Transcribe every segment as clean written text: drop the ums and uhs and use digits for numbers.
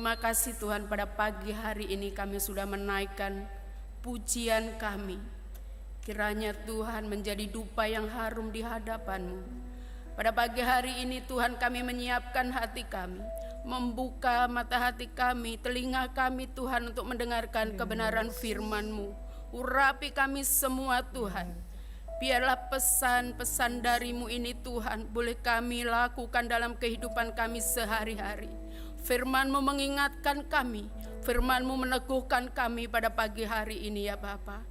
terima kasih Tuhan, pada pagi hari ini kami sudah menaikkan pujian kami. Kiranya Tuhan menjadi dupa yang harum di hadapan-Mu. Pada pagi hari ini Tuhan, kami menyiapkan hati kami, membuka mata hati kami, telinga kami Tuhan, untuk mendengarkan kebenaran firman-Mu. Urapi kami semua Tuhan. Biarlah pesan-pesan dari-Mu ini Tuhan boleh kami lakukan dalam kehidupan kami sehari-hari. Firman-Mu mengingatkan kami, Firman-Mu meneguhkan kami pada pagi hari ini ya Bapa.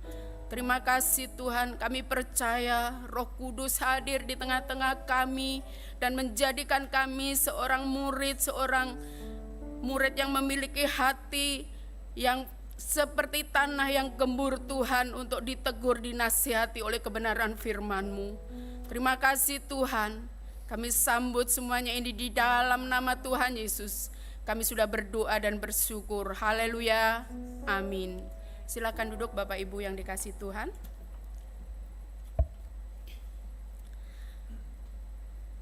Terima kasih Tuhan, kami percaya Roh Kudus hadir di tengah-tengah kami dan menjadikan kami seorang murid yang memiliki hati yang seperti tanah yang gembur Tuhan, untuk ditegur, dinasihati oleh kebenaran firman-Mu. Terima kasih Tuhan, kami sambut semuanya ini di dalam nama Tuhan Yesus. Kami sudah berdoa dan bersyukur. Haleluya. Amin. Silakan duduk Bapak Ibu yang dikasihi Tuhan.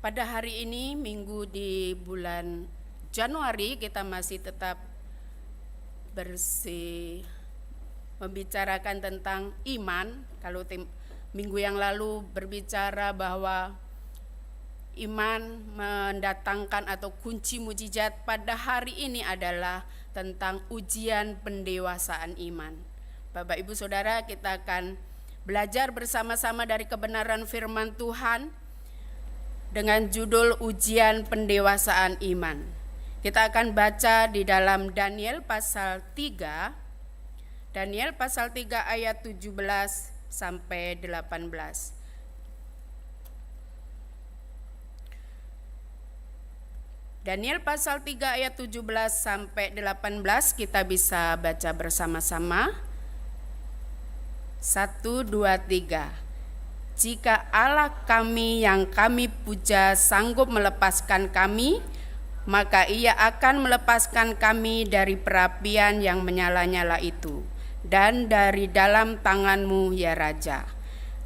Pada hari ini, minggu di bulan Januari, kita masih tetap membicarakan tentang iman. Kalau minggu yang lalu berbicara bahwa iman mendatangkan atau kunci mujizat, pada hari ini adalah tentang ujian pendewasaan iman. Bapak Ibu Saudara, kita akan belajar bersama-sama dari kebenaran firman Tuhan dengan judul ujian pendewasaan iman. Kita akan baca di dalam Daniel pasal 3. Daniel pasal 3 ayat 17 sampai 18. Daniel pasal 3 ayat 17 sampai 18 kita bisa baca bersama-sama. 1, 2, 3. Jika Allah kami yang kami puja sanggup melepaskan kami, maka Ia akan melepaskan kami dari perapian yang menyala-nyala itu, dan dari dalam tangan-Mu ya Raja.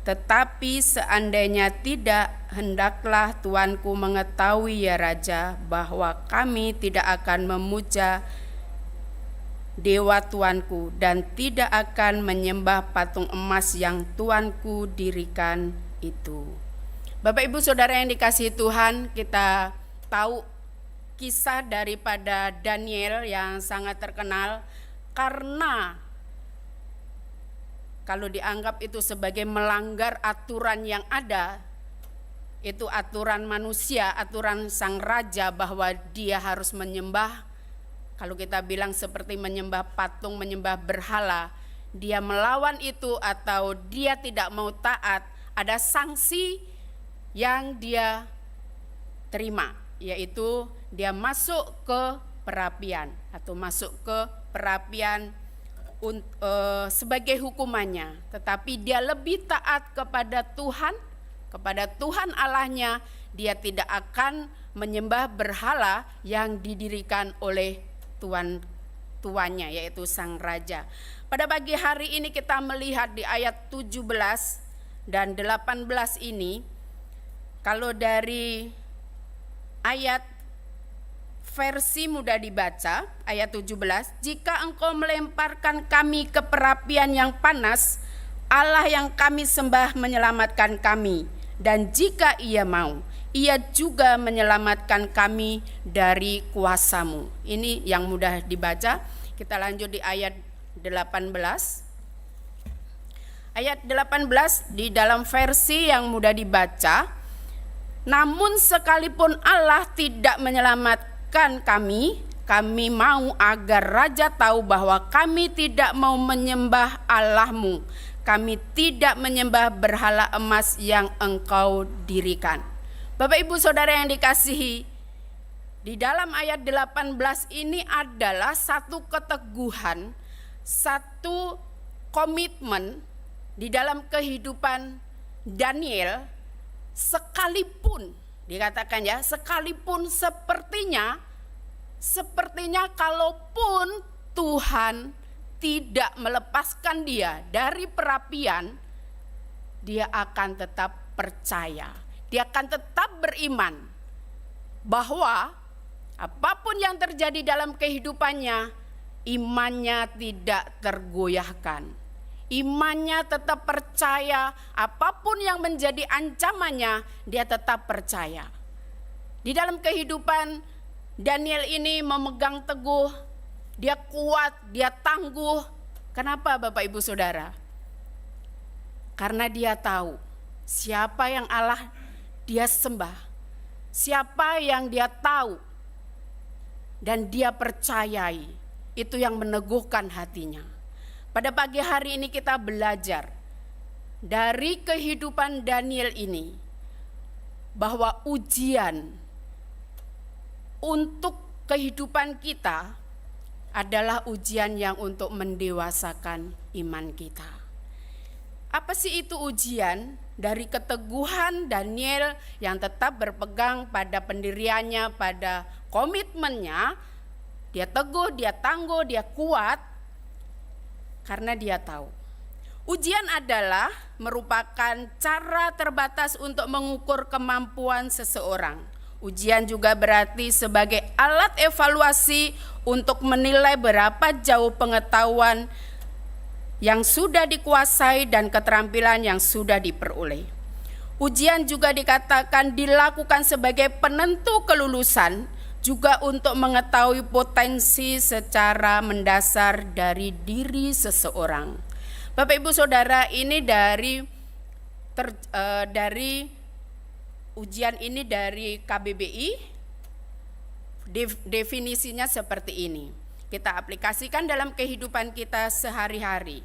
Tetapi seandainya tidak, hendaklah tuanku mengetahui ya Raja, bahwa kami tidak akan memuja dewa tuanku dan tidak akan menyembah patung emas yang tuanku dirikan itu. Bapak Ibu Saudara yang dikasihi Tuhan, kita tahu kisah daripada Daniel yang sangat terkenal karena kalau dianggap itu sebagai melanggar aturan yang ada, itu aturan manusia, aturan sang raja bahwa dia harus menyembah, kalau kita bilang seperti menyembah patung, menyembah berhala, dia melawan itu atau dia tidak mau taat, ada sanksi yang dia terima, yaitu dia masuk ke perapian atau masuk ke perapian sebagai hukumannya. Tetapi dia lebih taat kepada Tuhan Allahnya. Dia tidak akan menyembah berhala yang didirikan oleh tuannya, yaitu sang raja. Pada pagi hari ini kita melihat di ayat 17 dan 18 ini, kalau dari ayat versi mudah dibaca, ayat 17, jika engkau melemparkan kami ke perapian yang panas, Allah yang kami sembah menyelamatkan kami, dan jika Ia mau, Ia juga menyelamatkan kami dari kuasa-Mu. Ini yang mudah dibaca. Kita lanjut di ayat 18. Ayat 18 di dalam versi yang mudah dibaca, namun sekalipun Allah tidak menyelamatkan kami mau agar raja tahu bahwa kami tidak mau menyembah Allah-Mu. Kami tidak menyembah berhala emas yang engkau dirikan. Bapak Ibu Saudara yang dikasihi, di dalam ayat 18 ini adalah satu keteguhan, satu komitmen di dalam kehidupan Daniel, sekalipun dikatakan ya, sekalipun sepertinya kalaupun Tuhan tidak melepaskan dia dari perapian, dia akan tetap percaya, dia akan tetap beriman bahwa apapun yang terjadi dalam kehidupannya, imannya tidak tergoyahkan. Imannya tetap percaya, apapun yang menjadi ancamannya, dia tetap percaya. Di dalam kehidupan Daniel ini memegang teguh, dia kuat, dia tangguh. Kenapa Bapak Ibu Saudara? Karena dia tahu siapa yang Allah dia sembah, siapa yang dia tahu dan dia percayai, itu yang meneguhkan hatinya. Pada pagi hari ini kita belajar dari kehidupan Daniel ini bahwa ujian untuk kehidupan kita adalah ujian yang untuk mendewasakan iman kita. Apa sih itu ujian? Dari keteguhan Daniel yang tetap berpegang pada pendiriannya, pada komitmennya, dia teguh, dia tangguh, dia kuat, karena dia tahu. Ujian adalah merupakan cara terbatas untuk mengukur kemampuan seseorang. Ujian juga berarti sebagai alat evaluasi untuk menilai berapa jauh pengetahuan yang sudah dikuasai dan keterampilan yang sudah diperoleh. Ujian juga dikatakan dilakukan sebagai penentu kelulusan, juga untuk mengetahui potensi secara mendasar dari diri seseorang. Bapak Ibu Saudara, ini dari ujian ini dari KBBI, definisinya seperti ini. Kita aplikasikan dalam kehidupan kita sehari-hari.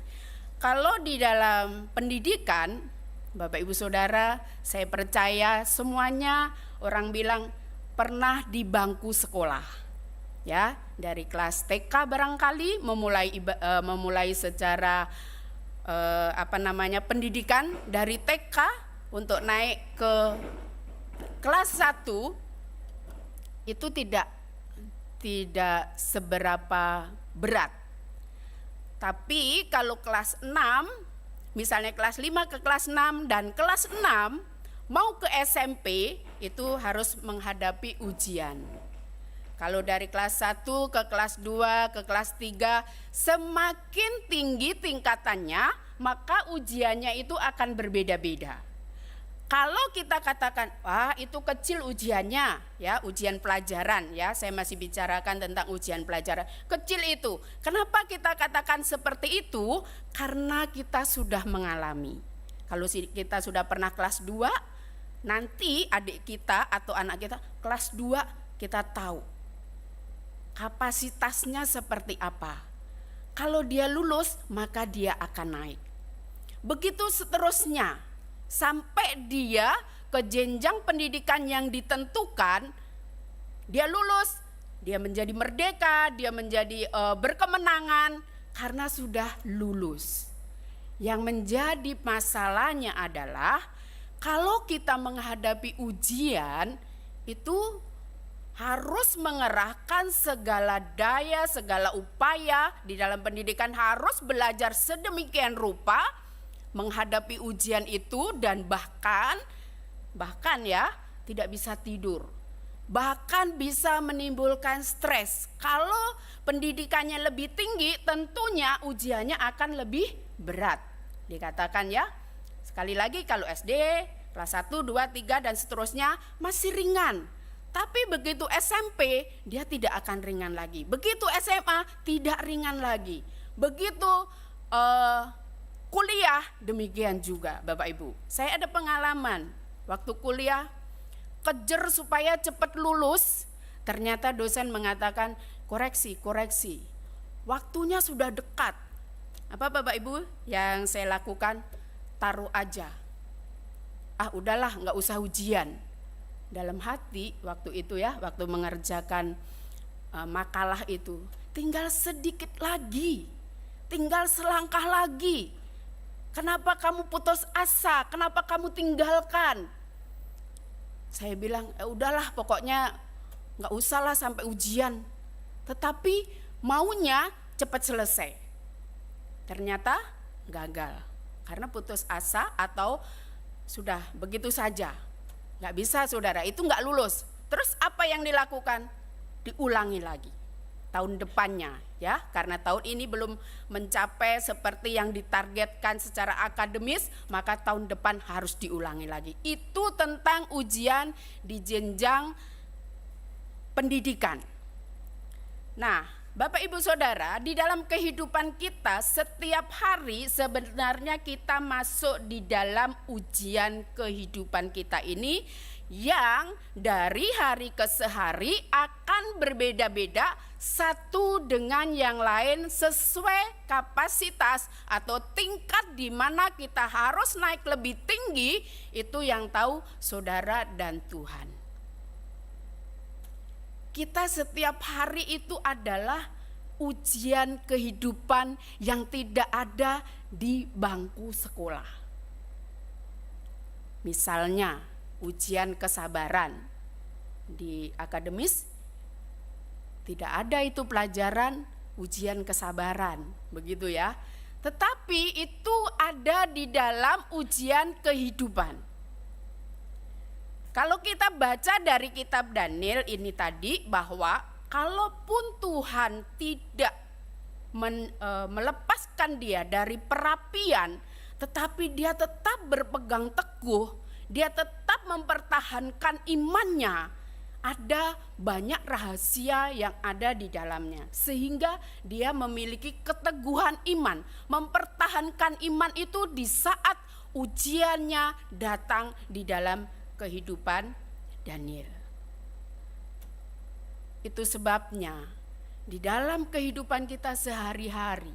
Kalau di dalam pendidikan, Bapak Ibu Saudara, saya percaya semuanya orang bilang pernah di bangku sekolah. Ya, dari kelas TK barangkali memulai secara pendidikan dari TK untuk naik ke kelas 1 itu tidak seberapa berat. Tapi kalau kelas 6, misalnya kelas 5 ke kelas 6 dan kelas 6 mau ke SMP, itu harus menghadapi ujian. Kalau dari kelas 1 ke kelas 2 ke kelas 3 semakin tinggi tingkatannya, maka ujiannya itu akan berbeda-beda. Kalau kita katakan, wah itu kecil ujiannya, ya ujian pelajaran, ya saya masih bicarakan tentang ujian pelajaran, kecil itu. Kenapa kita katakan seperti itu? Karena kita sudah mengalami. Kalau kita sudah pernah kelas 2, nanti adik kita atau anak kita kelas 2 kita tahu kapasitasnya seperti apa. Kalau dia lulus, maka dia akan naik. Begitu seterusnya. Sampai dia ke jenjang pendidikan yang ditentukan, dia lulus, dia menjadi merdeka, dia menjadi berkemenangan karena sudah lulus. Yang menjadi masalahnya adalah kalau kita menghadapi ujian itu harus mengerahkan segala daya, segala upaya di dalam pendidikan, harus belajar sedemikian rupa menghadapi ujian itu, dan bahkan ya tidak bisa tidur, bahkan bisa menimbulkan stres. Kalau pendidikannya lebih tinggi, tentunya ujiannya akan lebih berat. Dikatakan ya, sekali lagi kalau SD kelas 1, 2, 3 dan seterusnya masih ringan. Tapi begitu SMP dia tidak akan ringan lagi. Begitu SMA tidak ringan lagi. Begitu kuliah demikian juga Bapak Ibu. Saya ada pengalaman waktu kuliah kejar supaya cepat lulus, ternyata dosen mengatakan koreksi. Waktunya sudah dekat. Apa Bapak Ibu yang saya lakukan? Taruh aja. Udahlah nggak usah ujian. Dalam hati waktu itu ya, waktu mengerjakan makalah itu, tinggal sedikit lagi, tinggal selangkah lagi. Kenapa kamu putus asa? Kenapa kamu tinggalkan? Saya bilang, udahlah pokoknya nggak usahlah sampai ujian. Tetapi maunya cepat selesai. Ternyata gagal. Karena putus asa atau sudah begitu saja. Nggak bisa saudara, itu nggak lulus. Terus apa yang dilakukan? diulangi lagi tahun depannya ya, karena tahun ini belum mencapai seperti yang ditargetkan secara akademis, maka tahun depan harus diulangi lagi. Itu tentang ujian di jenjang pendidikan. Nah, Bapak Ibu Saudara, di dalam kehidupan kita setiap hari sebenarnya kita masuk di dalam ujian kehidupan kita ini yang dari hari ke hari akan berbeda-beda satu dengan yang lain sesuai kapasitas atau tingkat di mana kita harus naik lebih tinggi, itu yang tahu saudara dan Tuhan. Kita setiap hari itu adalah ujian kehidupan yang tidak ada di bangku sekolah. Misalnya ujian kesabaran di akademis tidak ada itu pelajaran ujian kesabaran, begitu ya. Tetapi itu ada di dalam ujian kehidupan. Kalau kita baca dari kitab Daniel ini tadi, bahwa kalaupun Tuhan tidak melepaskan dia dari perapian, tetapi dia tetap berpegang teguh, dia tetap mempertahankan imannya, ada banyak rahasia yang ada di dalamnya. Sehingga dia memiliki keteguhan iman, mempertahankan iman itu di saat ujiannya datang di dalam kehidupan Daniel. Itu sebabnya di dalam kehidupan kita sehari-hari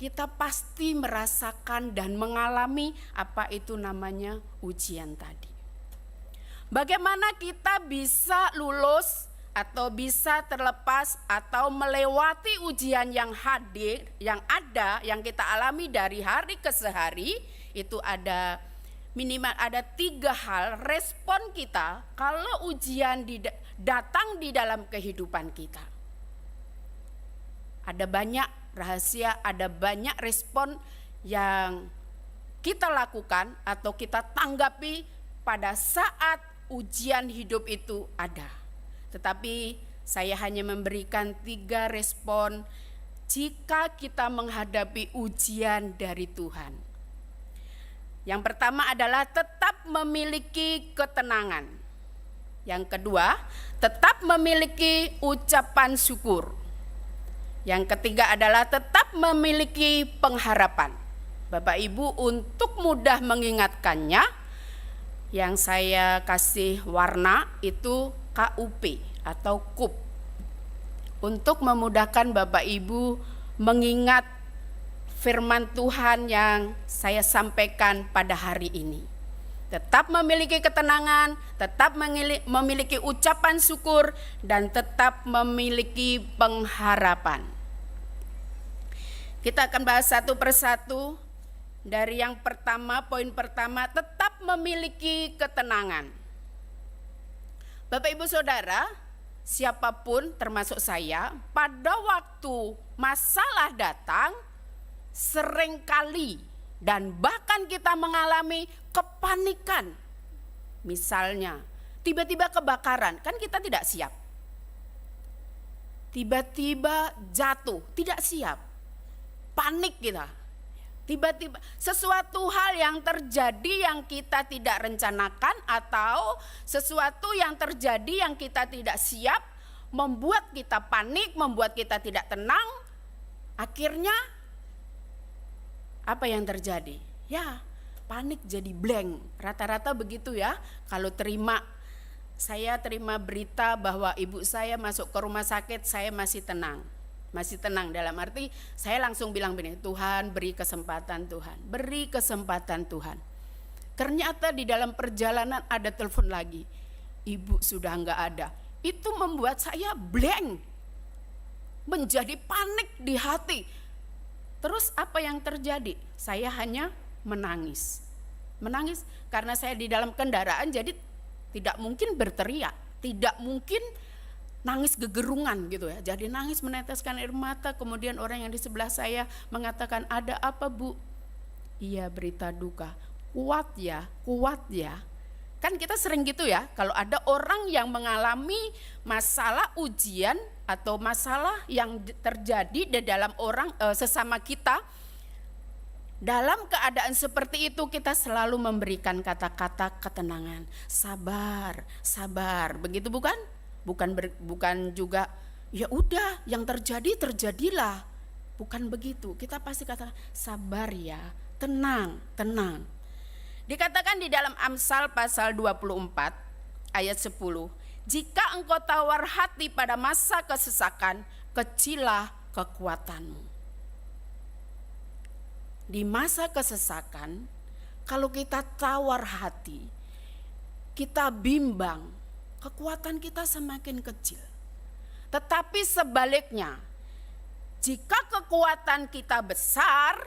kita pasti merasakan dan mengalami apa itu namanya ujian tadi. Bagaimana kita bisa lulus atau bisa terlepas atau melewati ujian yang hadir, yang ada, yang kita alami dari hari ke hari, itu ada minimal ada 3 hal respon kita kalau ujian datang di dalam kehidupan kita. Ada banyak rahasia, ada banyak respon yang kita lakukan atau kita tanggapi pada saat ujian hidup itu ada. Tetapi saya hanya memberikan 3 respon jika kita menghadapi ujian dari Tuhan. Yang pertama adalah tetap memiliki ketenangan. Yang kedua, tetap memiliki ucapan syukur. Yang ketiga adalah tetap memiliki pengharapan. Bapak Ibu, untuk mudah mengingatkannya, yang saya kasih warna itu KUP atau KUP. Untuk memudahkan Bapak Ibu mengingat firman Tuhan yang saya sampaikan pada hari ini. Tetap memiliki ketenangan, tetap memiliki ucapan syukur, dan tetap memiliki pengharapan. Kita akan bahas satu persatu. Dari yang pertama, poin pertama, tetap memiliki ketenangan. Bapak Ibu Saudara, siapapun termasuk saya, pada waktu masalah datang, seringkali dan bahkan kita mengalami kepanikan. Misalnya tiba-tiba kebakaran, kan kita tidak siap. Tiba-tiba jatuh, tidak siap. Panik kita. Tiba-tiba sesuatu hal yang terjadi yang kita tidak rencanakan atau sesuatu yang terjadi yang kita tidak siap membuat kita panik, membuat kita tidak tenang. Akhirnya apa yang terjadi? Ya, panik jadi blank. Rata-rata begitu ya. Kalau saya terima berita bahwa ibu saya masuk ke rumah sakit, saya masih tenang. Masih tenang dalam arti saya langsung bilang begini, Tuhan beri kesempatan Tuhan. Beri kesempatan Tuhan. Ternyata di dalam perjalanan ada telepon lagi. Ibu sudah enggak ada. Itu membuat saya blank. Menjadi panik di hati. Terus apa yang terjadi? Saya hanya menangis. Menangis karena saya di dalam kendaraan jadi tidak mungkin berteriak, tidak mungkin nangis gegerungan gitu ya. Jadi nangis meneteskan air mata, kemudian orang yang di sebelah saya mengatakan, "Ada apa, Bu?" Iya, berita duka. Kuat ya. Kan kita sering gitu ya, kalau ada orang yang mengalami masalah ujian atau masalah yang terjadi di dalam orang sesama kita, dalam keadaan seperti itu kita selalu memberikan kata-kata ketenangan, sabar, sabar, begitu bukan? Bukan juga ya udah yang terjadi terjadilah, bukan begitu. Kita pasti kata sabar ya, tenang, tenang. Dikatakan di dalam Amsal pasal 24 ayat 10, jika engkau tawar hati pada masa kesesakan, kecillah kekuatanmu. Di masa kesesakan, kalau kita tawar hati, kita bimbang, kekuatan kita semakin kecil. Tetapi sebaliknya, jika kekuatan kita besar,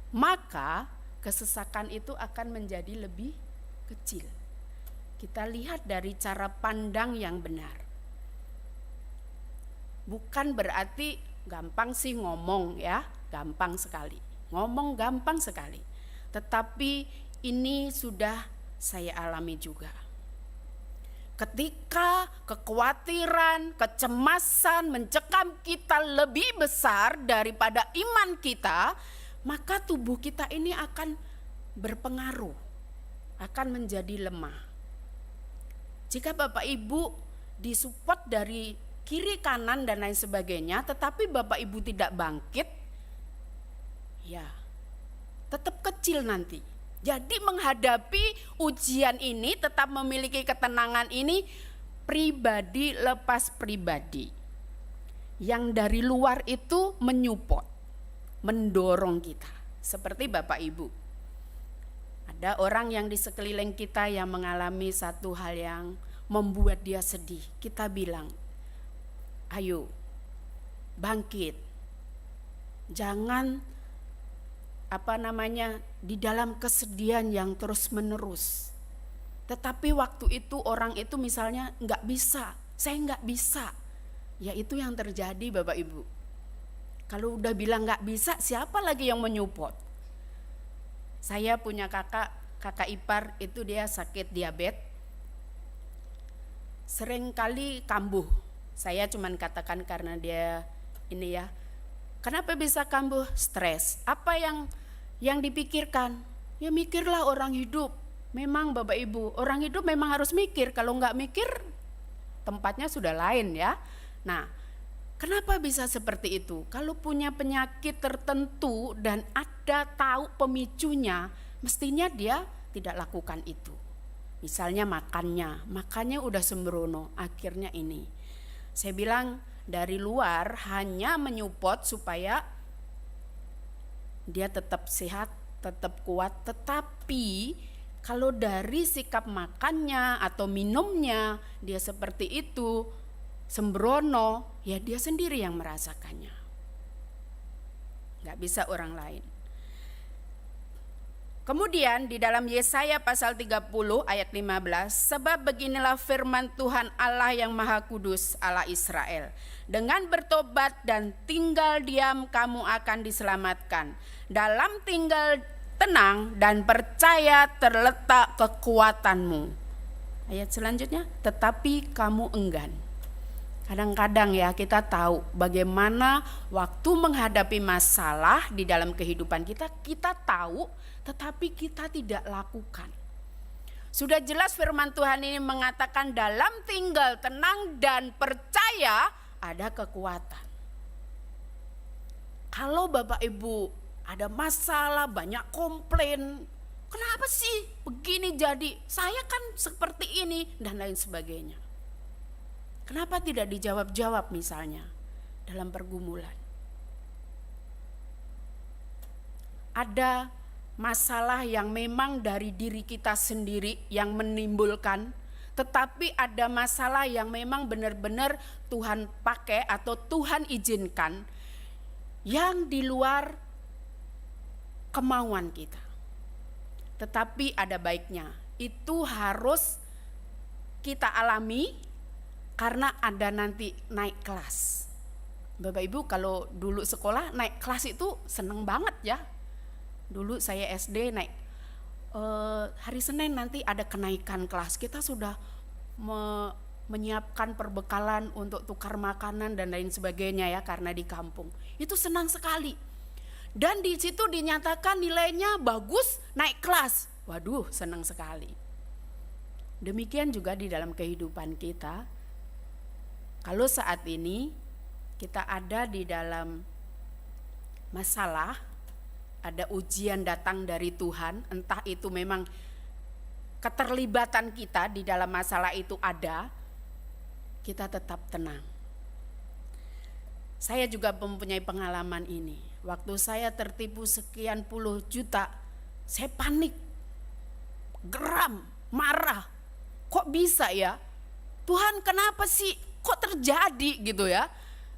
maka kesesakan itu akan menjadi lebih kecil. Kita lihat dari cara pandang yang benar. Bukan berarti gampang sih ngomong ya, gampang sekali. Ngomong gampang sekali. Tetapi ini sudah saya alami juga. Ketika kekhawatiran, kecemasan mencekam kita lebih besar daripada iman kita, maka tubuh kita ini akan berpengaruh, akan menjadi lemah. Jika Bapak Ibu disupport dari kiri kanan dan lain sebagainya, tetapi Bapak Ibu tidak bangkit, ya tetap kecil nanti. Jadi menghadapi ujian ini tetap memiliki ketenangan ini pribadi lepas pribadi. Yang dari luar itu menyupport, mendorong kita. Seperti Bapak Ibu. Ada orang yang di sekeliling kita yang mengalami satu hal yang membuat dia sedih. Kita bilang, ayo bangkit. Jangan di dalam kesedihan yang terus menerus. Tetapi waktu itu orang itu misalnya nggak bisa, saya nggak bisa. Ya itu yang terjadi Bapak Ibu. Kalau udah bilang nggak bisa, siapa lagi yang menyupport? Saya punya kakak ipar itu dia sakit diabetes. Sering kali kambuh. Saya cuman katakan karena dia ini ya. Kenapa bisa kambuh? Stres. Apa yang dipikirkan? Ya mikirlah orang hidup. Memang Bapak Ibu, orang hidup memang harus mikir. Kalau nggak mikir, tempatnya sudah lain ya. Nah, kenapa bisa seperti itu? Kalau punya penyakit tertentu dan ada tahu pemicunya, mestinya dia tidak lakukan itu. Misalnya makannya udah sembrono, akhirnya ini. Saya bilang dari luar hanya menyupport supaya dia tetap sehat, tetap kuat, tetapi kalau dari sikap makannya atau minumnya dia seperti itu, sembrono, ya dia sendiri yang merasakannya. Gak bisa orang lain. Kemudian di dalam Yesaya pasal 30 ayat 15, sebab beginilah firman Tuhan Allah yang Maha Kudus, Allah Israel. Dengan bertobat dan tinggal diam kamu akan diselamatkan. Dalam tinggal tenang dan percaya terletak kekuatanmu. Ayat selanjutnya, tetapi kamu enggan. Kadang-kadang ya kita tahu bagaimana waktu menghadapi masalah di dalam kehidupan kita tahu tetapi kita tidak lakukan. Sudah jelas firman Tuhan ini mengatakan dalam tinggal tenang dan percaya ada kekuatan. Kalau Bapak Ibu ada masalah, banyak komplain, kenapa sih begini jadi, saya kan seperti ini dan lain sebagainya. Kenapa tidak dijawab-jawab misalnya dalam pergumulan? Ada masalah yang memang dari diri kita sendiri yang menimbulkan, tetapi ada masalah yang memang benar-benar Tuhan pakai atau Tuhan izinkan yang di luar kemauan kita. Tetapi ada baiknya, itu harus kita alami karena ada nanti naik kelas. Bapak Ibu kalau dulu sekolah naik kelas itu seneng banget ya. Dulu saya SD naik hari Senin nanti ada kenaikan kelas, kita sudah menyiapkan perbekalan untuk tukar makanan dan lain sebagainya ya, karena di kampung. Itu senang sekali. Dan di situ dinyatakan nilainya bagus, naik kelas. Waduh, senang sekali. Demikian juga di dalam kehidupan kita. Kalau saat ini kita ada di dalam masalah, ada ujian datang dari Tuhan, entah itu memang keterlibatan kita di dalam masalah itu ada, kita tetap tenang. Saya juga mempunyai pengalaman ini. Waktu saya tertipu sekian puluh juta, saya panik, geram, marah. Kok bisa ya? Tuhan, kenapa sih? Kok terjadi gitu ya?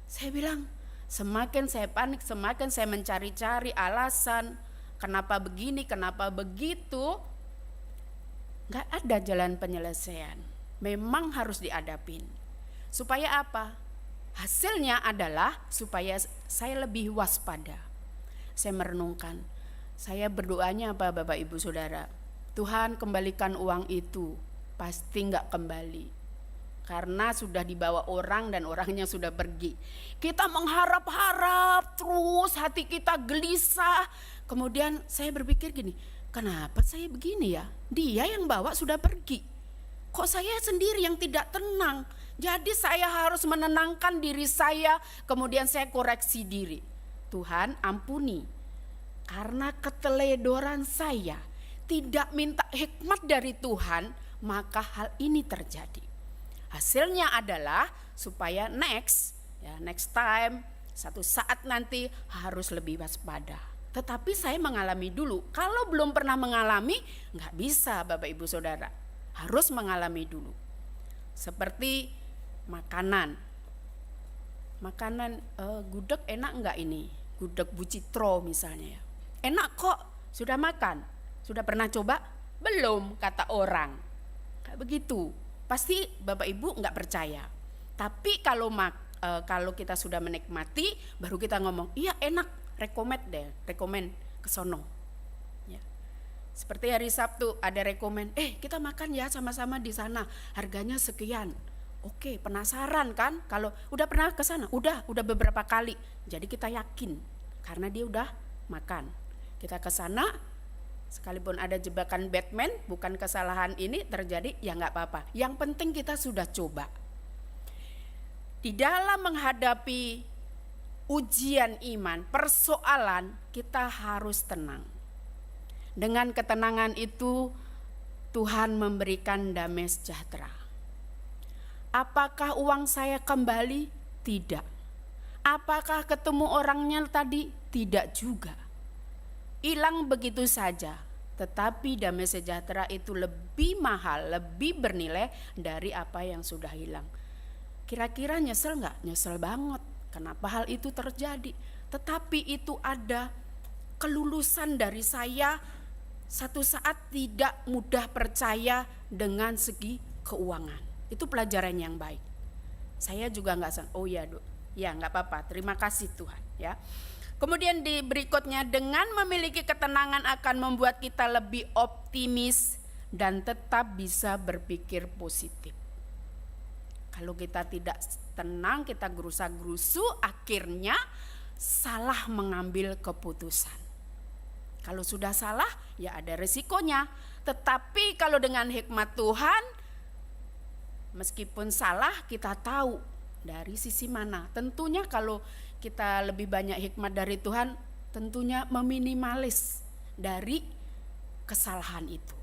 Saya bilang, semakin saya panik, semakin saya mencari-cari alasan kenapa begini, kenapa begitu. Gak ada jalan penyelesaian. Memang harus dihadapin. Supaya apa? Hasilnya adalah supaya saya lebih waspada. Saya merenungkan. Saya berdoanya apa Bapak Ibu Saudara? Tuhan, kembalikan uang itu. Pasti gak kembali. Karena sudah dibawa orang dan orangnya sudah pergi. Kita mengharap-harap terus, hati kita gelisah. Kemudian saya berpikir gini, kenapa saya begini ya? Dia yang bawa sudah pergi. Kok saya sendiri yang tidak tenang? Jadi saya harus menenangkan diri saya, kemudian saya koreksi diri. Tuhan, ampuni. Karena keteledoran saya, tidak minta hikmat dari Tuhan, maka hal ini terjadi. Hasilnya adalah supaya next time, satu saat nanti harus lebih waspada. Tetapi saya mengalami dulu. Kalau belum pernah mengalami, nggak bisa Bapak Ibu Saudara. Harus mengalami dulu. Seperti makanan. Gudeg enak nggak ini? Gudeg Bu Citro misalnya ya. Enak kok, sudah makan? Sudah pernah coba? Belum, kata orang. Kayak begitu. Pasti Bapak Ibu nggak percaya. Tapi kalau kita sudah menikmati, baru kita ngomong, iya enak, rekomen ke sono. Ya. Seperti hari Sabtu ada rekomen, kita makan ya sama-sama di sana, harganya sekian. Oke, penasaran kan? Kalau udah pernah ke sana, udah beberapa kali. Jadi kita yakin karena dia udah makan. Kita ke sana. Sekalipun ada jebakan Batman, bukan kesalahan ini terjadi, ya nggak apa-apa. Yang penting kita sudah coba. Di dalam menghadapi ujian iman, persoalan, kita harus tenang. Dengan ketenangan itu, Tuhan memberikan damai sejahtera. Apakah uang saya kembali? Tidak. Apakah ketemu orangnya tadi? Tidak juga. Hilang begitu saja, tetapi damai sejahtera itu lebih mahal, lebih bernilai dari apa yang sudah hilang. Kira-kira nyesel nggak? Nyesel banget. Kenapa hal itu terjadi? Tetapi itu ada kelulusan dari saya. Satu saat tidak mudah percaya dengan segi keuangan. Itu pelajaran yang baik. Saya juga nggak oh ya Dok, ya nggak apa-apa. Terima kasih Tuhan ya. Kemudian di berikutnya, dengan memiliki ketenangan akan membuat kita lebih optimis dan tetap bisa berpikir positif. Kalau kita tidak tenang, kita gerusa-gerusu, akhirnya salah mengambil keputusan. Kalau sudah salah, ya ada resikonya. Tetapi kalau dengan hikmat Tuhan, meskipun salah, kita tahu dari sisi mana. Tentunya kalau kita lebih banyak hikmat dari Tuhan, tentunya meminimalis dari kesalahan itu.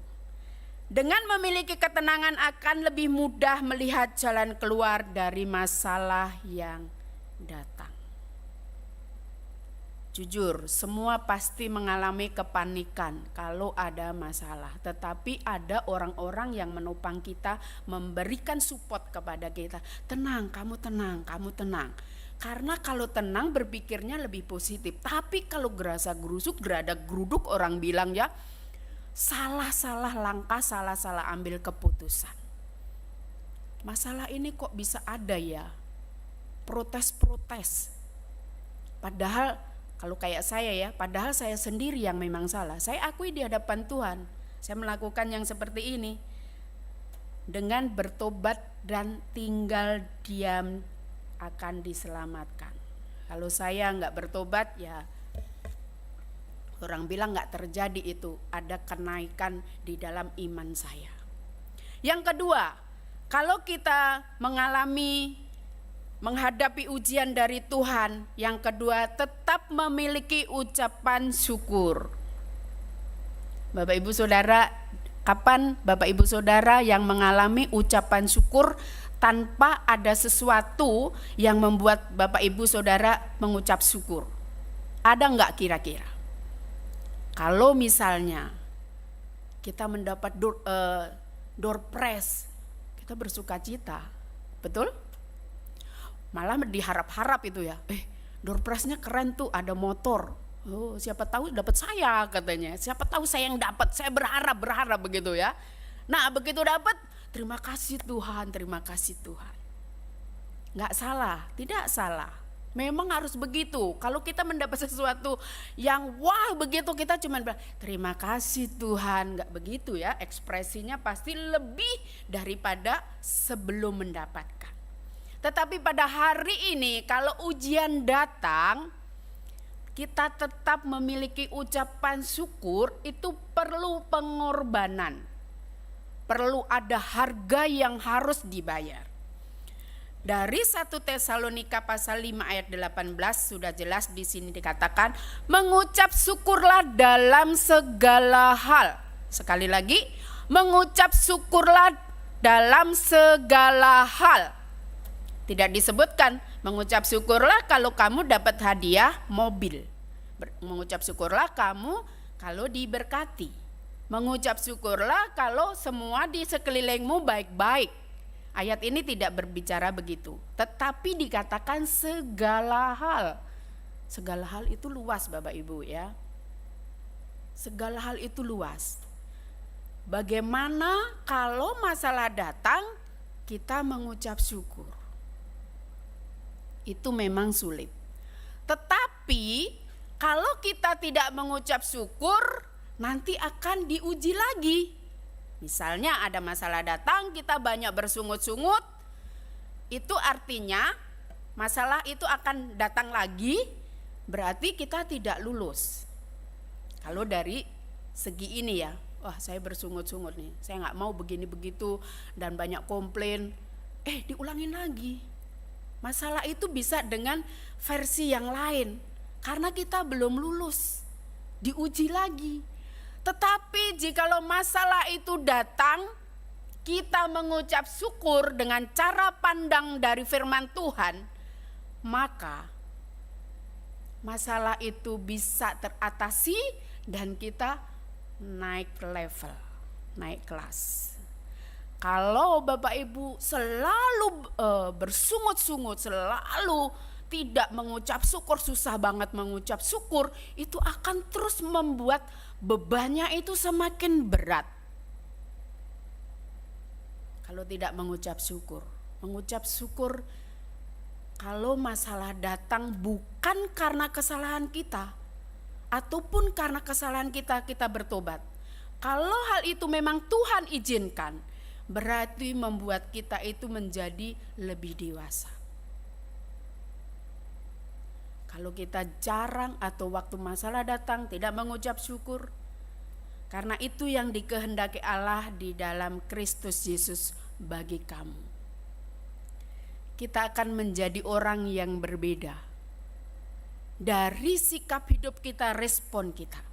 Dengan memiliki ketenangan akan lebih mudah melihat jalan keluar dari masalah yang datang. Jujur, semua pasti mengalami kepanikan kalau ada masalah. Tetapi ada orang-orang yang menopang kita, memberikan support kepada kita. Tenang, kamu tenang, kamu tenang. Karena kalau tenang berpikirnya lebih positif. Tapi kalau gerasa gerusuk, gerada geruduk, orang bilang ya, salah-salah langkah, salah-salah ambil keputusan. Masalah ini kok bisa ada ya? Protes-protes. Padahal kalau kayak saya ya, padahal saya sendiri yang memang salah. Saya akui di hadapan Tuhan, saya melakukan yang seperti ini. Dengan bertobat dan tinggal diam akan diselamatkan. Kalau saya nggak bertobat, ya orang bilang nggak terjadi itu, ada kenaikan di dalam iman saya. Yang kedua, kalau kita menghadapi ujian dari Tuhan, yang kedua tetap memiliki ucapan syukur. Bapak Ibu Saudara, kapan Bapak Ibu Saudara yang mengalami ucapan syukur tanpa ada sesuatu yang membuat Bapak Ibu Saudara mengucap syukur? Ada enggak kira-kira? Kalau misalnya kita mendapat door prize, kita bersuka cita, betul? Malah diharap-harap itu ya, door prize-nya keren tuh, ada motor. Oh, siapa tahu dapat saya katanya. Siapa tahu saya yang dapat. Saya berharap begitu ya. Nah, begitu dapat, terima kasih Tuhan, terima kasih Tuhan. Nggak salah, tidak salah. Memang harus begitu. Kalau kita mendapat sesuatu yang wah begitu, kita cuma bilang terima kasih Tuhan. Nggak begitu ya. Ekspresinya pasti lebih daripada sebelum mendapatkan. Tetapi pada hari ini kalau ujian datang, kita tetap memiliki ucapan syukur. Itu perlu pengorbanan. Perlu ada harga yang harus dibayar. Dari 1 Tesalonika pasal 5 ayat 18 sudah jelas di sini dikatakan, mengucap syukurlah dalam segala hal. Sekali lagi, mengucap syukurlah dalam segala hal. Tidak disebutkan mengucap syukurlah kalau kamu dapat hadiah mobil. Mengucap syukurlah kamu kalau diberkati. Mengucap syukurlah kalau semua di sekelilingmu baik-baik. Ayat ini tidak berbicara begitu. Tetapi dikatakan segala hal. Segala hal itu luas Bapak Ibu ya. Segala hal itu luas. Bagaimana kalau masalah datang kita mengucap syukur? Itu memang sulit. Tetapi kalau kita tidak mengucap syukur, nanti akan diuji lagi. Misalnya ada masalah datang, kita banyak bersungut-sungut, itu artinya masalah itu akan datang lagi, berarti kita tidak lulus. Kalau dari segi ini ya, wah saya bersungut-sungut nih, saya nggak mau begini begitu dan banyak komplain, diulangin lagi. Masalah itu bisa dengan versi yang lain karena kita belum lulus, diuji lagi. Tetapi jikalau masalah itu datang, kita mengucap syukur dengan cara pandang dari firman Tuhan, maka masalah itu bisa teratasi dan kita naik level, naik kelas. Kalau Bapak Ibu selalu bersungut-sungut, selalu tidak mengucap syukur, susah banget mengucap syukur, itu akan terus membuat bebannya itu semakin berat. Kalau tidak mengucap syukur kalau masalah datang bukan karena kesalahan kita, ataupun karena kesalahan kita bertobat. Kalau hal itu memang Tuhan izinkan, berarti membuat kita itu menjadi lebih dewasa. Kalau kita jarang atau waktu masalah datang tidak mengucap syukur, karena itu yang dikehendaki Allah di dalam Kristus Yesus bagi kamu. Kita akan menjadi orang yang berbeda. Dari sikap hidup kita, respon kita.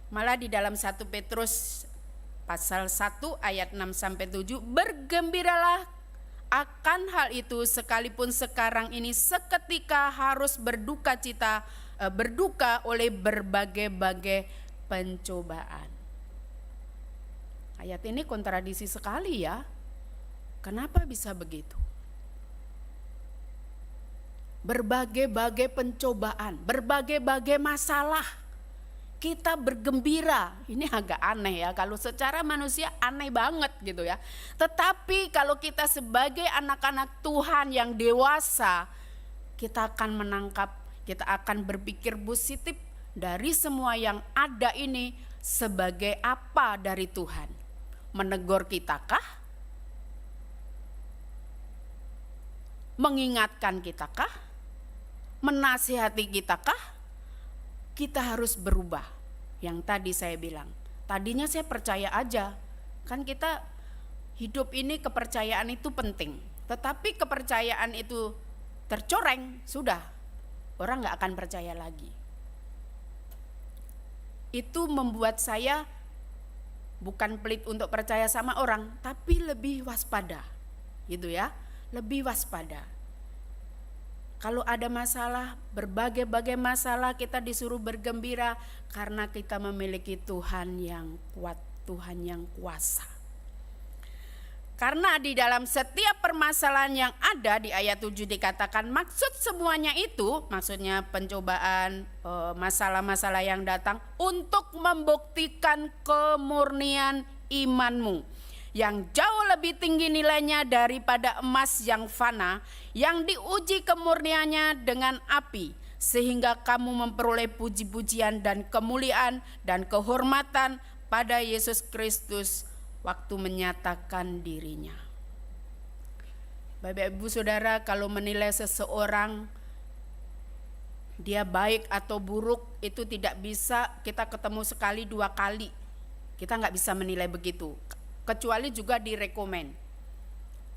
Malah di dalam 1 Petrus pasal 1 ayat 6-7, bergembiralah akan hal itu sekalipun sekarang ini seketika harus berduka oleh berbagai-bagai pencobaan. Ayat ini kontradiksi sekali ya. Kenapa bisa begitu? Berbagai-bagai pencobaan, berbagai-bagai masalah. Kita bergembira, ini agak aneh ya, kalau secara manusia aneh banget gitu ya. Tetapi kalau kita sebagai anak-anak Tuhan yang dewasa, kita akan menangkap, kita akan berpikir positif dari semua yang ada ini. sebagai apa dari Tuhan? Menegur kitakah? Mengingatkan kitakah? Menasihati kitakah? Kita harus berubah. Yang tadi saya bilang, tadinya saya percaya aja. Kan kita hidup ini kepercayaan itu penting. Tetapi kepercayaan itu tercoreng, sudah. Orang gak akan percaya lagi. Itu membuat saya bukan pelit untuk percaya sama orang, tapi lebih waspada. Gitu ya, lebih waspada. Kalau ada masalah, berbagai-bagai masalah, kita disuruh bergembira karena kita memiliki Tuhan yang kuat, Tuhan yang kuasa. Karena di dalam setiap permasalahan yang ada di ayat 7 dikatakan maksud semuanya itu, maksudnya pencobaan, masalah-masalah yang datang untuk membuktikan kemurnian imanmu yang jauh lebih tinggi nilainya daripada emas yang fana, yang diuji kemurniannya dengan api, sehingga kamu memperoleh puji-pujian dan kemuliaan dan kehormatan pada Yesus Kristus waktu menyatakan dirinya. Bapak Ibu Saudara, kalau menilai seseorang dia baik atau buruk itu tidak bisa kita ketemu sekali dua kali. Kita nggak bisa menilai begitu. Kecuali juga direkomend.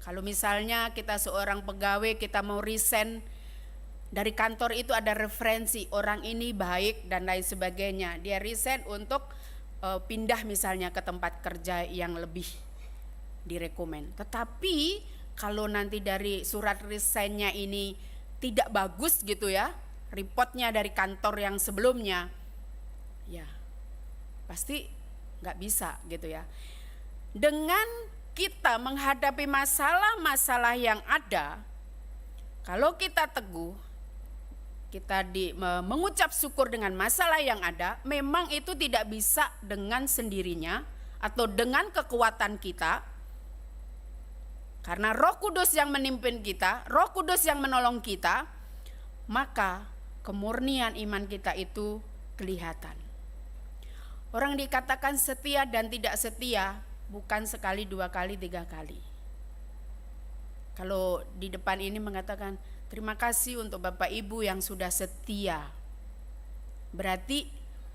Kalau misalnya kita seorang pegawai, kita mau resign dari kantor, itu ada referensi orang ini baik dan lain sebagainya. Dia resign untuk pindah misalnya ke tempat kerja yang lebih direkomend. Tetapi kalau nanti dari surat resignnya ini tidak bagus gitu ya, reportnya dari kantor yang sebelumnya, ya pasti nggak bisa gitu ya. Dengan kita menghadapi masalah-masalah yang ada, kalau kita teguh, kita mengucap syukur dengan masalah yang ada, memang itu tidak bisa dengan sendirinya atau dengan kekuatan kita. Karena Roh Kudus yang memimpin kita, Roh Kudus yang menolong kita, maka kemurnian iman kita itu kelihatan. Orang dikatakan setia dan tidak setia bukan sekali, dua kali, tiga kali. Kalau di depan ini mengatakan terima kasih untuk Bapak Ibu yang sudah setia, berarti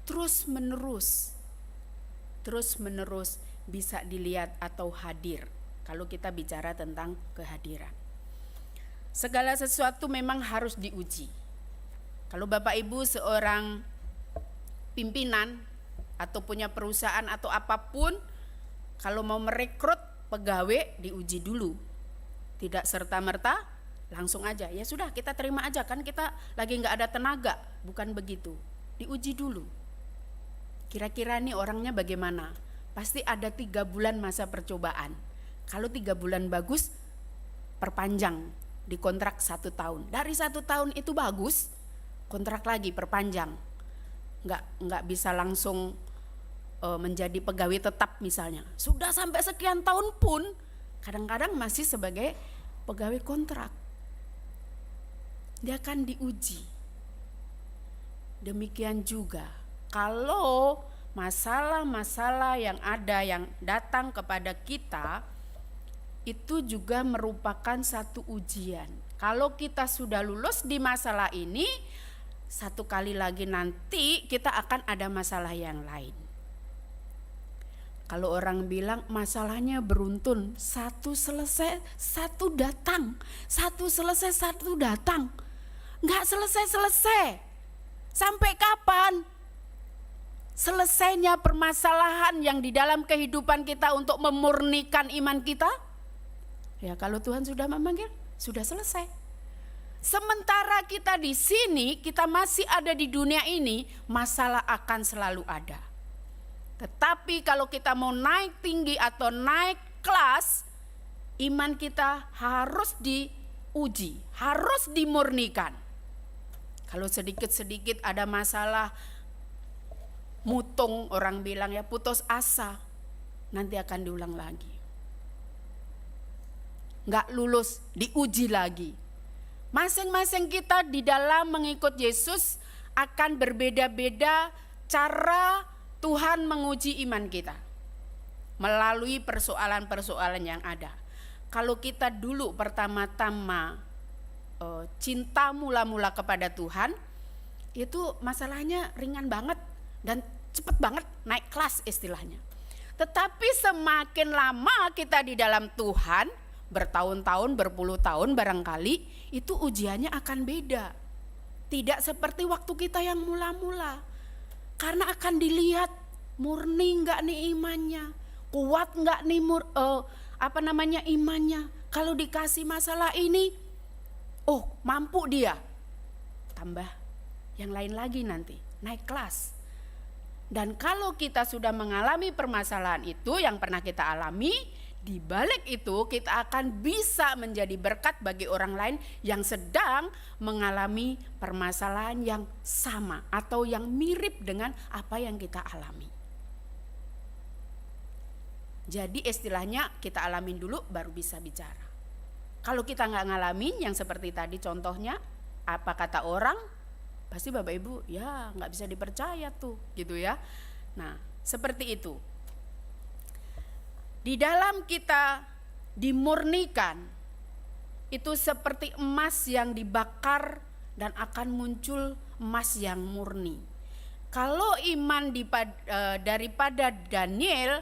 terus menerus bisa dilihat atau hadir. Kalau kita bicara tentang kehadiran, segala sesuatu memang harus diuji. Kalau Bapak Ibu seorang pimpinan atau punya perusahaan atau apapun, kalau mau merekrut pegawai diuji dulu. Tidak serta-merta langsung aja, ya sudah kita terima aja, kan kita lagi gak ada tenaga. Bukan begitu, diuji dulu. Kira-kira nih orangnya bagaimana? Pasti ada 3 bulan masa percobaan. Kalau 3 bulan bagus, perpanjang, dikontrak 1 tahun. Dari 1 tahun itu bagus, kontrak lagi, perpanjang. Nggak bisa langsung menjadi pegawai tetap misalnya. Sudah sampai sekian tahun pun kadang-kadang masih sebagai pegawai kontrak. Dia akan diuji. Demikian juga kalau masalah-masalah yang ada yang datang kepada kita itu juga merupakan satu ujian. Kalau kita sudah lulus di masalah ini, satu kali lagi nanti kita akan ada masalah yang lain. Kalau orang bilang masalahnya beruntun, satu selesai, satu datang. Satu selesai, satu datang. Enggak selesai-selesai. Sampai kapan? Selesainya permasalahan yang di dalam kehidupan kita untuk memurnikan iman kita? Ya kalau Tuhan sudah memanggil, sudah selesai. Sementara kita di sini, kita masih ada di dunia ini, masalah akan selalu ada. Tetapi kalau kita mau naik tinggi atau naik kelas, iman kita harus diuji, harus dimurnikan. Kalau sedikit-sedikit ada masalah, mutung, orang bilang ya, putus asa, nanti akan diulang lagi. Nggak lulus, diuji lagi. Masing-masing kita di dalam mengikut Yesus akan berbeda-beda cara Tuhan menguji iman kita melalui persoalan-persoalan yang ada. Kalau kita dulu pertama-tama cinta mula-mula kepada Tuhan, itu masalahnya ringan banget dan cepet banget naik kelas istilahnya. Tetapi semakin lama kita di dalam Tuhan, bertahun-tahun, berpuluh tahun barangkali, itu ujiannya akan beda. Tidak seperti waktu kita yang mula-mula. Karena akan dilihat murni enggak nih imannya, kuat enggak nih imannya. Kalau dikasih masalah ini, oh mampu dia. Tambah yang lain lagi nanti, naik kelas. Dan kalau kita sudah mengalami permasalahan itu yang pernah kita alami, di balik itu kita akan bisa menjadi berkat bagi orang lain yang sedang mengalami permasalahan yang sama atau yang mirip dengan apa yang kita alami. Jadi istilahnya kita alamin dulu baru bisa bicara. Kalau kita nggak ngalamin yang seperti tadi contohnya, apa kata orang, pasti Bapak Ibu ya nggak bisa dipercaya tuh gitu ya. Nah seperti itu. Di dalam kita dimurnikan itu seperti emas yang dibakar dan akan muncul emas yang murni. Kalau iman daripada Daniel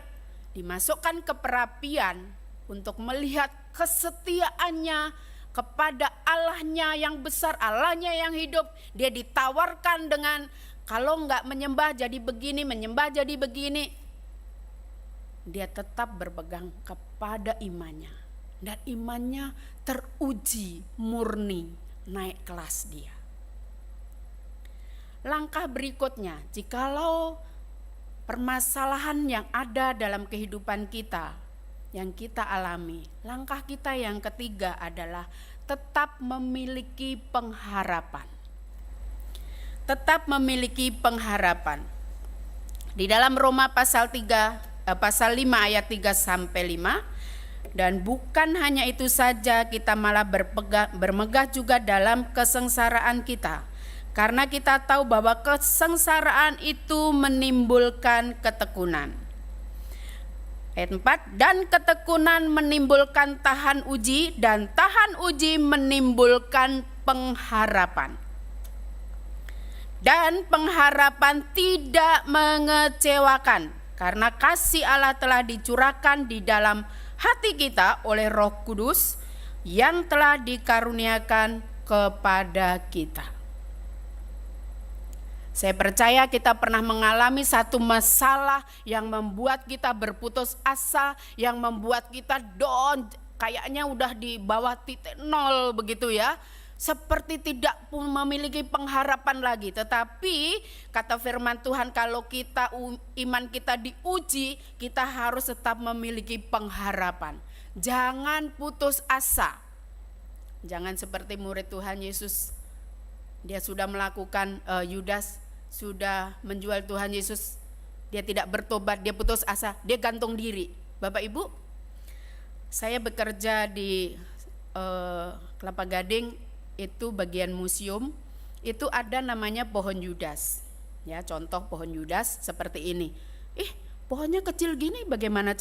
dimasukkan ke perapian untuk melihat kesetiaannya kepada Allahnya yang besar, Allahnya yang hidup, dia ditawarkan dengan kalau enggak menyembah jadi begini, menyembah jadi begini. Dia tetap berpegang kepada imannya dan imannya teruji murni, naik kelas dia. Langkah berikutnya, jikalau permasalahan yang ada dalam kehidupan kita yang kita alami, langkah kita yang ketiga adalah tetap memiliki pengharapan. Tetap memiliki pengharapan. Di dalam Roma pasal 5 ayat 3 sampai 5, dan bukan hanya itu saja, kita malah bermegah juga dalam kesengsaraan kita. Karena kita tahu bahwa kesengsaraan itu menimbulkan ketekunan. Ayat 4, dan ketekunan menimbulkan tahan uji, dan tahan uji menimbulkan pengharapan. Dan pengharapan tidak mengecewakan, karena kasih Allah telah dicurahkan di dalam hati kita oleh Roh Kudus yang telah dikaruniakan kepada kita. Saya percaya kita pernah mengalami satu masalah yang membuat kita berputus asa, yang membuat kita down, kayaknya udah di bawah titik nol begitu ya. Seperti tidak pun memiliki pengharapan lagi. Tetapi kata firman Tuhan, kalau kita iman kita diuji, kita harus tetap memiliki pengharapan. Jangan putus asa. Jangan seperti murid Tuhan Yesus. Dia sudah melakukan Yudas sudah menjual Tuhan Yesus. Dia tidak bertobat, dia putus asa, dia gantung diri. Bapak Ibu, saya bekerja di Kelapa Gading, itu bagian museum, itu ada namanya pohon Yudas. Ya, contoh pohon Yudas seperti ini. Pohonnya kecil gini, bagaimana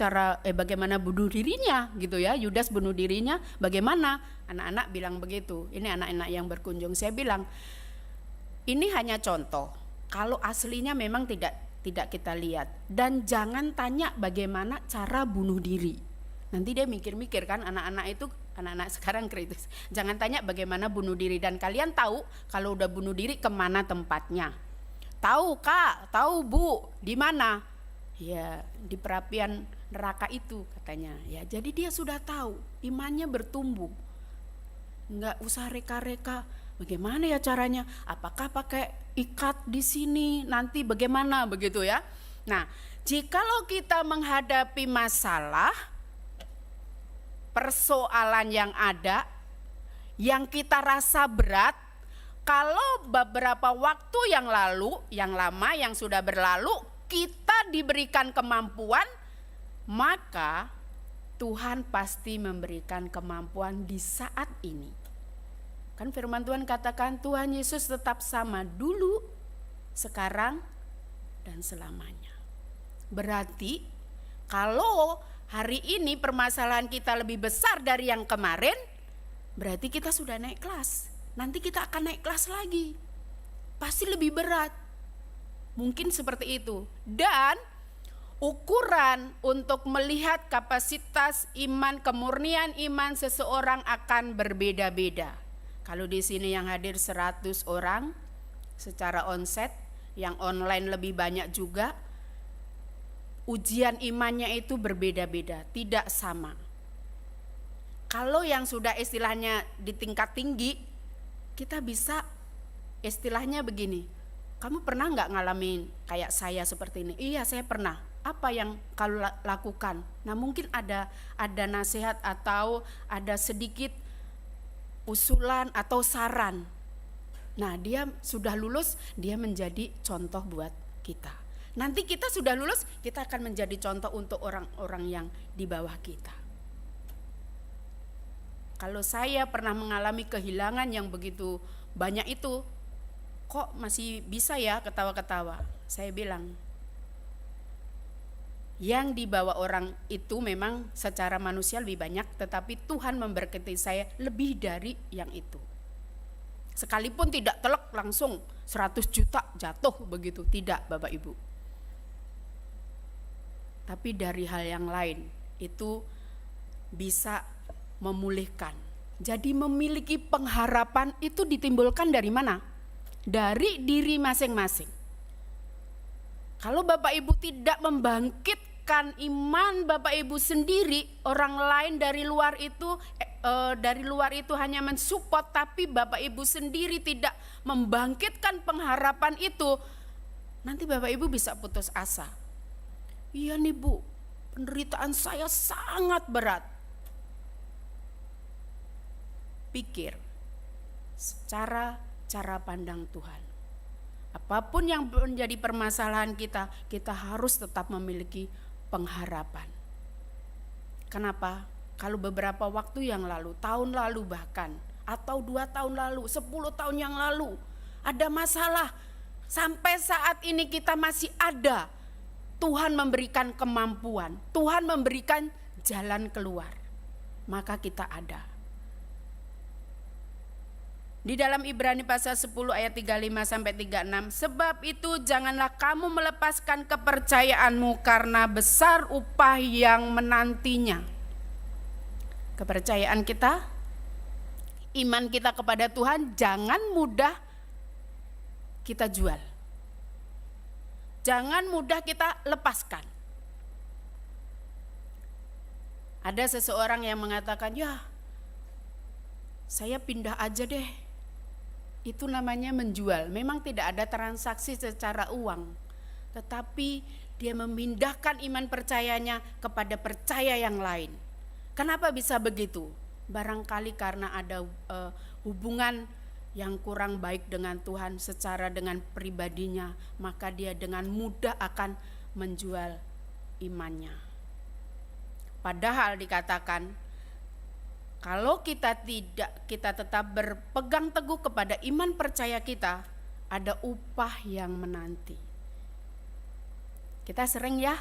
bunuh dirinya gitu ya. Yudas bunuh dirinya bagaimana? Anak-anak bilang begitu. Ini anak-anak yang berkunjung. Saya bilang, ini hanya contoh. Kalau aslinya memang tidak kita lihat. Dan jangan tanya bagaimana cara bunuh diri. Nanti dia mikir-mikir kan, anak-anak sekarang kritis. Jangan tanya bagaimana bunuh diri, dan kalian tahu kalau udah bunuh diri kemana tempatnya. Tahu Kak, tahu Bu, di mana? Ya di perapian neraka itu katanya. Ya jadi dia sudah tahu, imannya bertumbuh. Enggak usah reka-reka. Bagaimana ya caranya? Apakah pakai ikat di sini? Nanti bagaimana begitu ya? Nah, jikalau kita menghadapi masalah, persoalan yang ada, yang kita rasa berat, kalau beberapa waktu yang lama yang sudah berlalu, kita diberikan kemampuan, maka Tuhan pasti memberikan kemampuan di saat ini. Kan firman Tuhan katakan Tuhan Yesus tetap sama dulu, sekarang, dan selamanya. Berarti kalau hari ini permasalahan kita lebih besar dari yang kemarin, berarti kita sudah naik kelas. Nanti kita akan naik kelas lagi. Pasti lebih berat. Mungkin seperti itu. Dan ukuran untuk melihat kapasitas iman, kemurnian iman seseorang akan berbeda-beda. Kalau di sini yang hadir 100 orang secara onsite, yang online lebih banyak juga, ujian imannya itu berbeda-beda, tidak sama. Kalau yang sudah istilahnya di tingkat tinggi, kita bisa istilahnya begini, kamu pernah nggak ngalamin kayak saya seperti ini? Iya, saya pernah. Apa yang kalau lakukan? Nah, mungkin ada nasihat atau ada sedikit usulan atau saran. Nah, dia sudah lulus, dia menjadi contoh buat kita. Nanti kita sudah lulus, kita akan menjadi contoh untuk orang-orang yang di bawah kita. Kalau saya pernah mengalami kehilangan yang begitu banyak itu, kok masih bisa ya ketawa-ketawa? Saya bilang, yang dibawa orang itu memang secara manusia lebih banyak, tetapi Tuhan memberkati saya lebih dari yang itu. Sekalipun tidak telak langsung 100 juta jatuh begitu, tidak Bapak Ibu. Tapi dari hal yang lain itu bisa memulihkan. Jadi memiliki pengharapan itu ditimbulkan dari mana? Dari diri masing-masing. Kalau Bapak Ibu tidak membangkitkan iman Bapak Ibu sendiri, orang lain dari luar itu hanya mensupport, tapi Bapak Ibu sendiri tidak membangkitkan pengharapan itu, nanti Bapak Ibu bisa putus asa. Iya nih Bu, penderitaan saya sangat berat. Pikir secara cara pandang Tuhan. Apapun yang menjadi permasalahan kita, kita harus tetap memiliki pengharapan. Kenapa? Kalau beberapa waktu yang lalu, tahun lalu bahkan, atau 2 tahun lalu, 10 tahun yang lalu, ada masalah, sampai saat ini kita masih ada, Tuhan memberikan kemampuan, Tuhan memberikan jalan keluar, maka kita ada. Di dalam Ibrani pasal 10 ayat 35 sampai 36, sebab itu janganlah kamu melepaskan kepercayaanmu karena besar upah yang menantinya. Kepercayaan kita, iman kita kepada Tuhan jangan mudah kita jual. Jangan mudah kita lepaskan. Ada seseorang yang mengatakan, ya saya pindah aja deh. Itu namanya menjual. Memang tidak ada transaksi secara uang, tetapi dia memindahkan iman percayanya kepada percaya yang lain. Kenapa bisa begitu? Barangkali karena ada hubungan yang kurang baik dengan Tuhan secara dengan pribadinya, maka dia dengan mudah akan menjual imannya. Padahal dikatakan, kalau kita tetap berpegang teguh kepada iman percaya kita, ada upah yang menanti. Kita sering ya,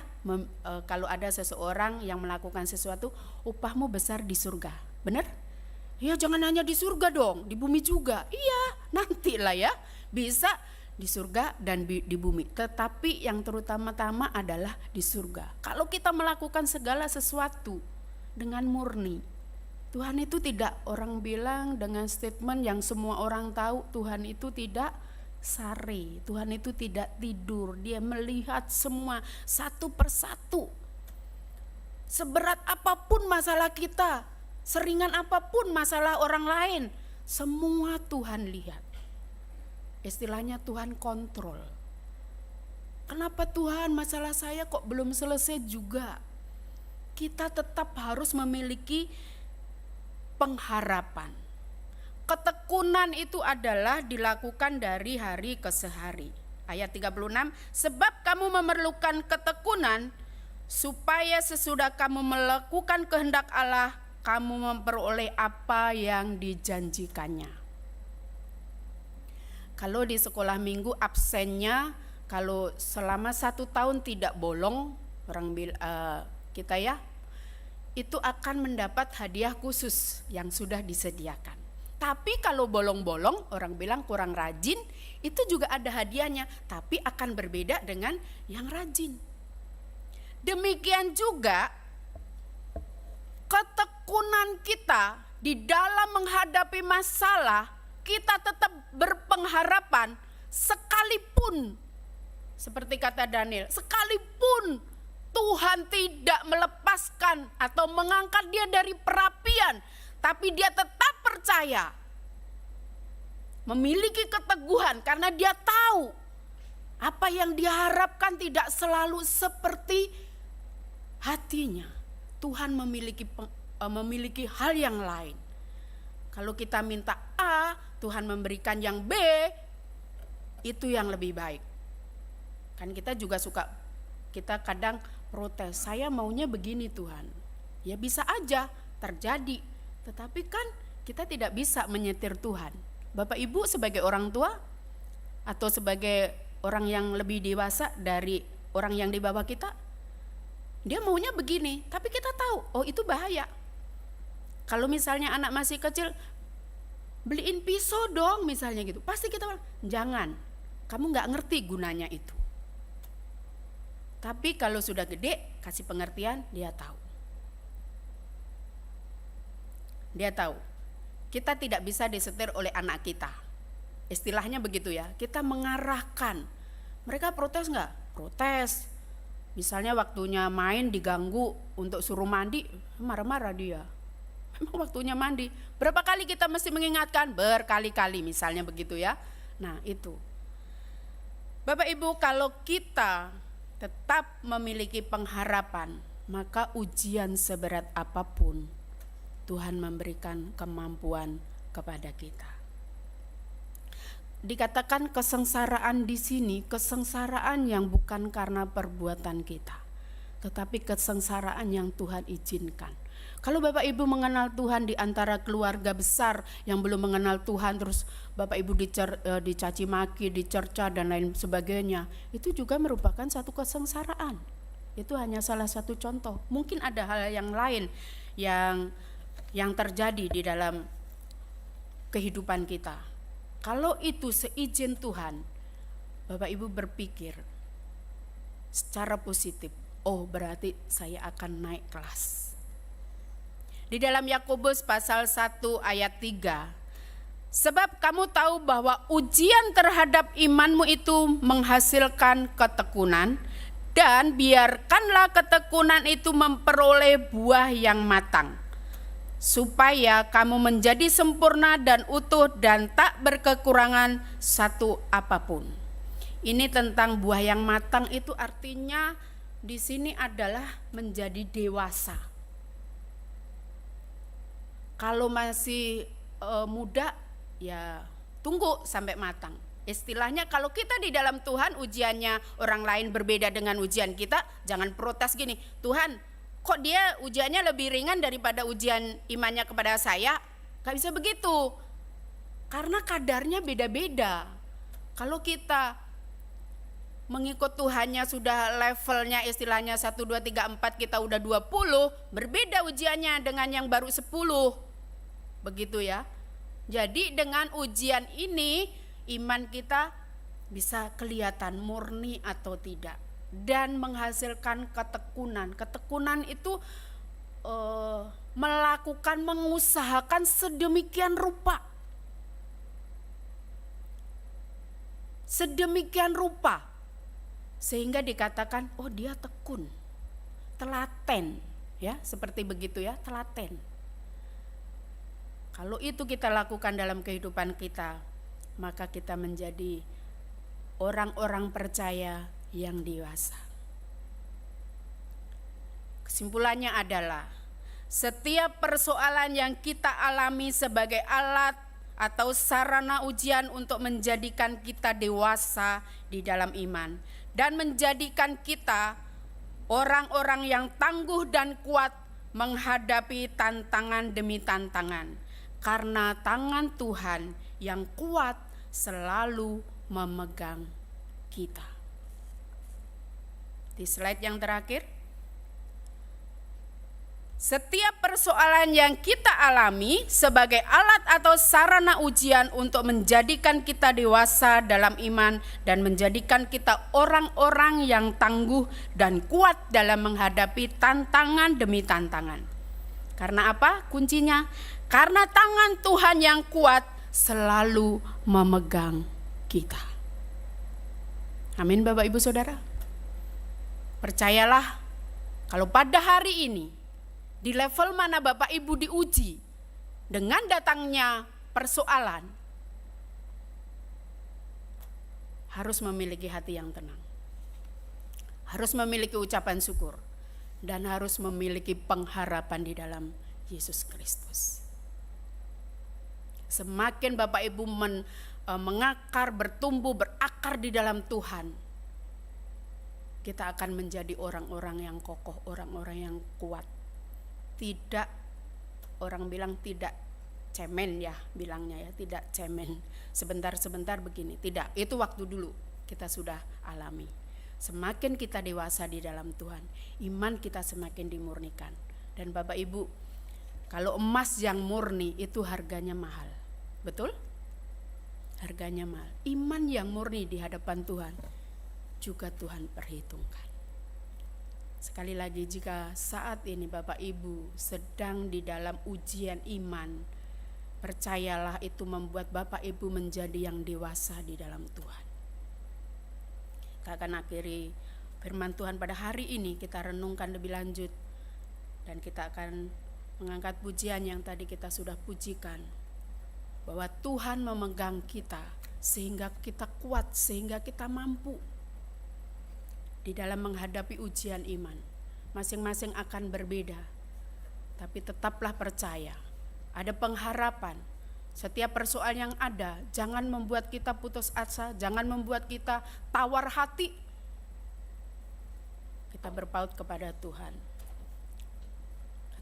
kalau ada seseorang yang melakukan sesuatu, upahmu besar di surga, benar? Ya jangan hanya di surga dong, di bumi juga. Iya, nantilah ya, bisa di surga dan di bumi. Tetapi yang terutama-tama adalah di surga. Kalau kita melakukan segala sesuatu dengan murni, Tuhan itu tidak, orang bilang dengan statement yang semua orang tahu, Tuhan itu tidak sare, Tuhan itu tidak tidur, dia melihat semua satu persatu. Seberat apapun masalah kita, seringan apapun masalah orang lain, semua Tuhan lihat. Istilahnya Tuhan kontrol. Kenapa Tuhan masalah saya kok belum selesai juga? Kita tetap harus memiliki pengharapan. Ketekunan itu adalah dilakukan dari hari ke sehari. Ayat 36, sebab kamu memerlukan ketekunan supaya sesudah kamu melakukan kehendak Allah, kamu memperoleh apa yang dijanjikannya. Kalau di sekolah minggu absennya kalau selama 1 tahun tidak bolong, kita ya, itu akan mendapat hadiah khusus yang sudah disediakan. Tapi kalau bolong-bolong, orang bilang kurang rajin, itu juga ada hadiahnya, tapi akan berbeda dengan yang rajin. Demikian juga ketekunan kita di dalam menghadapi masalah, kita tetap berpengharapan sekalipun, seperti kata Daniel, sekalipun Tuhan tidak melepaskan atau mengangkat dia dari perapian, tapi dia tetap percaya, memiliki keteguhan karena dia tahu apa yang diharapkan tidak selalu seperti hatinya. Tuhan memiliki hal yang lain. Kalau kita minta A, Tuhan memberikan yang B, itu yang lebih baik. Kan kita juga kita kadang protes, saya maunya begini Tuhan. Ya bisa aja terjadi, tetapi kan kita tidak bisa menyetir Tuhan. Bapak Ibu sebagai orang tua atau sebagai orang yang lebih dewasa dari orang yang di bawah kita, dia maunya begini, tapi kita tahu, oh itu bahaya. Kalau misalnya anak masih kecil, beliin pisau dong misalnya gitu, pasti kita bilang, jangan, kamu gak ngerti gunanya itu. Tapi kalau sudah gede, kasih pengertian, dia tahu. Dia tahu. Kita tidak bisa disetir oleh anak kita. Istilahnya begitu ya, kita mengarahkan. Mereka protes gak? Protes. Misalnya waktunya main diganggu untuk suruh mandi, marah-marah dia. Memang waktunya mandi. Berapa kali kita mesti mengingatkan? Berkali-kali misalnya begitu ya. Nah itu. Bapak Ibu, kalau kita tetap memiliki pengharapan, maka ujian seberat apapun Tuhan memberikan kemampuan kepada kita. Dikatakan kesengsaraan di sini, kesengsaraan yang bukan karena perbuatan kita, tetapi kesengsaraan yang Tuhan izinkan. Kalau Bapak Ibu mengenal Tuhan di antara keluarga besar yang belum mengenal Tuhan, terus Bapak Ibu dicaci maki, dicerca dan lain sebagainya, itu juga merupakan satu kesengsaraan. Itu hanya salah satu contoh. Mungkin ada hal yang lain yang terjadi di dalam kehidupan kita. Kalau itu seizin Tuhan, Bapak Ibu berpikir secara positif, oh berarti saya akan naik kelas. Di dalam Yakobus pasal 1 ayat 3, sebab kamu tahu bahwa ujian terhadap imanmu itu menghasilkan ketekunan, dan biarkanlah ketekunan itu memperoleh buah yang matang, supaya kamu menjadi sempurna dan utuh dan tak berkekurangan satu apapun. Ini tentang buah yang matang, itu artinya di sini adalah menjadi dewasa. Kalau masih muda, ya tunggu sampai matang. Istilahnya kalau kita di dalam Tuhan, ujiannya orang lain berbeda dengan ujian kita, jangan protes gini, Tuhan kok dia ujiannya lebih ringan daripada ujian imannya kepada saya? Gak bisa begitu, karena kadarnya beda-beda. Kalau kita mengikut Tuhannya sudah levelnya istilahnya 1, 2, 3, 4, kita udah 20, berbeda ujiannya dengan yang baru 10. Begitu ya. Jadi dengan ujian ini iman kita bisa kelihatan murni atau tidak, dan menghasilkan ketekunan. Ketekunan itu melakukan, mengusahakan sedemikian rupa. Sedemikian rupa sehingga dikatakan, oh dia tekun, telaten, ya seperti begitu ya, telaten. Kalau itu kita lakukan dalam kehidupan kita, maka kita menjadi orang-orang percaya yang dewasa. Kesimpulannya adalah, setiap persoalan yang kita alami sebagai alat atau sarana ujian untuk menjadikan kita dewasa di dalam iman dan menjadikan kita orang-orang yang tangguh dan kuat menghadapi tantangan demi tantangan. Karena tangan Tuhan yang kuat selalu memegang kita. Di slide yang terakhir, setiap persoalan yang kita alami sebagai alat atau sarana ujian untuk menjadikan kita dewasa dalam iman dan menjadikan kita orang-orang yang tangguh dan kuat dalam menghadapi tantangan demi tantangan. Karena apa? Kuncinya, karena tangan Tuhan yang kuat selalu memegang kita. Amin Bapak Ibu Saudara. Percayalah, kalau pada hari ini di level mana Bapak Ibu diuji dengan datangnya persoalan, harus memiliki hati yang tenang, harus memiliki ucapan syukur, dan harus memiliki pengharapan di dalam Yesus Kristus. Semakin Bapak Ibu mengakar, bertumbuh, berakar di dalam Tuhan, kita akan menjadi orang-orang yang kokoh, orang-orang yang kuat. Tidak, orang bilang tidak cemen ya, bilangnya ya, tidak cemen. Sebentar-sebentar begini, tidak. Itu waktu dulu kita sudah alami. Semakin kita dewasa di dalam Tuhan, iman kita semakin dimurnikan. Dan Bapak Ibu, kalau emas yang murni itu harganya mahal. Betul? Harganya mahal. Iman yang murni di hadapan Tuhan juga Tuhan perhitungkan. Sekali lagi, jika saat ini Bapak Ibu sedang di dalam ujian iman, percayalah itu membuat Bapak Ibu menjadi yang dewasa di dalam Tuhan. Kita akan akhiri firman Tuhan pada hari ini, kita renungkan lebih lanjut, dan kita akan mengangkat pujian yang tadi kita sudah pujikan, bahwa Tuhan memegang kita sehingga kita kuat, sehingga kita mampu di dalam menghadapi ujian iman. Masing-masing akan berbeda, tapi tetaplah percaya, ada pengharapan. Setiap persoalan yang ada, jangan membuat kita putus asa, jangan membuat kita tawar hati. Kita berpaut kepada Tuhan.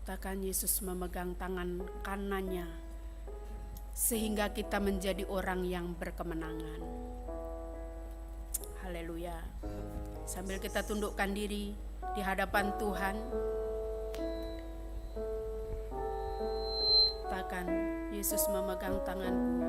Katakan, Yesus memegang tangan kanannya, sehingga kita menjadi orang yang berkemenangan. Haleluya. Sambil kita tundukkan diri di hadapan Tuhan, katakan, Yesus memegang tanganku